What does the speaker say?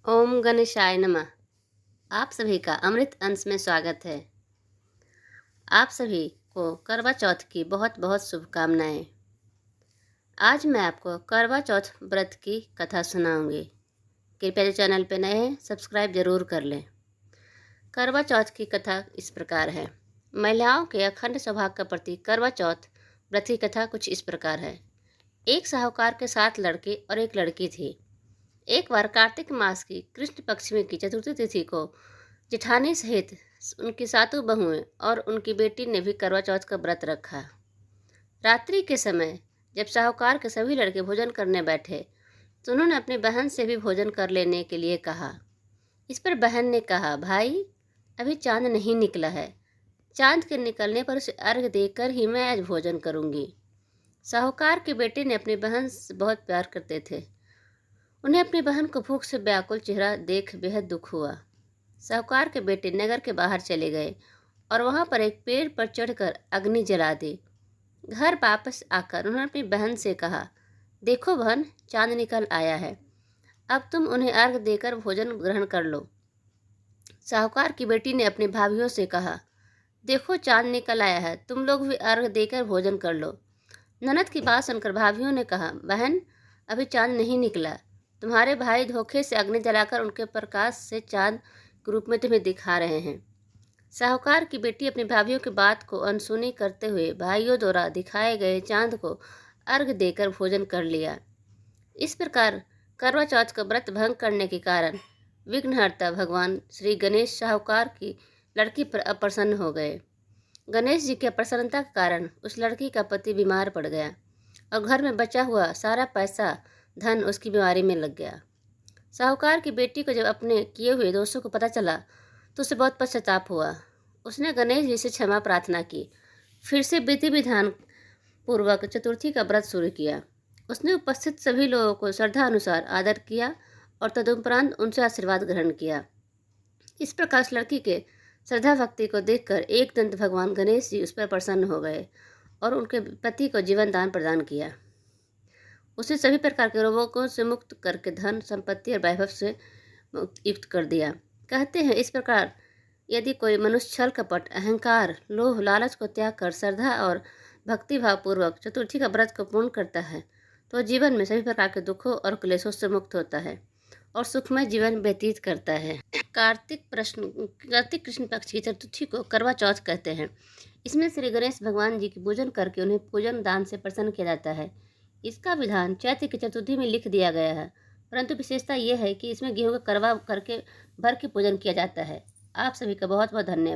ओम गणेशाय नमः। आप सभी का अमृत अंश में स्वागत है। आप सभी को करवा चौथ की बहुत बहुत शुभकामनाएं। आज मैं आपको करवा चौथ व्रत की कथा सुनाऊंगी। कृपया जो चैनल पर नए हैं सब्सक्राइब जरूर कर लें। करवा चौथ की कथा इस प्रकार है। महिलाओं के अखंड सौभाग्य का प्रतीक करवा चौथ व्रत की कथा कुछ इस प्रकार है। एक साहूकार के 7 लड़के और एक लड़की थी। एक बार कार्तिक मास की कृष्ण पक्ष में की चतुर्थी तिथि को जेठानी सहित उनकी 7 बहुएं और उनकी बेटी ने भी करवा चौथ का व्रत रखा। रात्रि के समय जब साहूकार के सभी लड़के भोजन करने बैठे तो उन्होंने अपनी बहन से भी भोजन कर लेने के लिए कहा। इस पर बहन ने कहा, भाई अभी चांद नहीं निकला है, चांद के निकलने पर उसे अर्घ्य देकर ही मैं आज भोजन करूंगी। साहूकार के बेटे ने अपनी बहन से बहुत प्यार करते थे। उन्हें अपनी बहन को भूख से व्याकुल चेहरा देख बेहद दुख हुआ। साहूकार के बेटे नगर के बाहर चले गए और वहां पर एक पेड़ पर चढ़कर अग्नि जला दी। घर वापस आकर उन्होंने अपनी बहन से कहा, देखो बहन, चांद निकल आया है, अब तुम उन्हें अर्घ देकर भोजन ग्रहण कर लो। साहूकार की बेटी ने अपनी भाभियों से कहा, देखो चांद निकल आया है, तुम लोग भी अर्घ देकर भोजन कर लो। ननद की बात सुनकर भाभियों ने कहा, बहन अभी चांद नहीं निकला, तुम्हारे भाई धोखे से अग्नि जलाकर उनके प्रकाश से चांद के रूप में तुम्हें दिखा रहे हैं। साहूकार की बेटी अपनी भाभियों की बात को अनसुनी करते हुए भाइयों द्वारा दिखाए गए चांद को अर्घ देकर भोजन कर लिया। इस प्रकार करवा चौथ का व्रत भंग करने के कारण विघ्नहर्ता भगवान श्री गणेश साहूकार की लड़की पर अप्रसन्न हो गए। गणेश जी की अप्रसन्नता के कारण उस लड़की का पति बीमार पड़ गया और घर में बचा हुआ सारा पैसा धन उसकी बीमारी में लग गया। साहूकार की बेटी को जब अपने किए हुए दोषों को पता चला तो उसे बहुत पश्चाताप हुआ। उसने गणेश जी से क्षमा प्रार्थना की। फिर से विधि विधान पूर्वक चतुर्थी का व्रत शुरू किया। उसने उपस्थित सभी लोगों को श्रद्धा अनुसार आदर किया और तदुपरांत उनसे आशीर्वाद ग्रहण किया। इस प्रकार उस लड़की के श्रद्धा भक्ति को देखकर एक दंत भगवान गणेश जी उस पर प्रसन्न हो गए और उनके पति को जीवन दान प्रदान किया। उसे सभी प्रकार के रोगों से मुक्त करके धन संपत्ति और वैभव से युक्त कर दिया। कहते हैं इस प्रकार यदि कोई मनुष्य छल कपट अहंकार लोभ लालच को त्याग कर श्रद्धा और भक्तिभाव पूर्वक चतुर्थी का व्रत को पूर्ण करता है तो जीवन में सभी प्रकार के दुखों और क्लेशों से मुक्त होता है और सुखमय जीवन व्यतीत करता है। कार्तिक कृष्ण पक्ष की चतुर्थी को करवा चौथ कहते हैं। इसमें श्री गणेश भगवान जी की पूजन करके उन्हें पूजन दान से प्रसन्न किया जाता है। इसका विधान चैत्र की चतुर्थी में लिख दिया गया है, परंतु विशेषता यह है कि इसमें गेहूं का करवा करके भर के पूजन किया जाता है। आप सभी का बहुत बहुत धन्यवाद।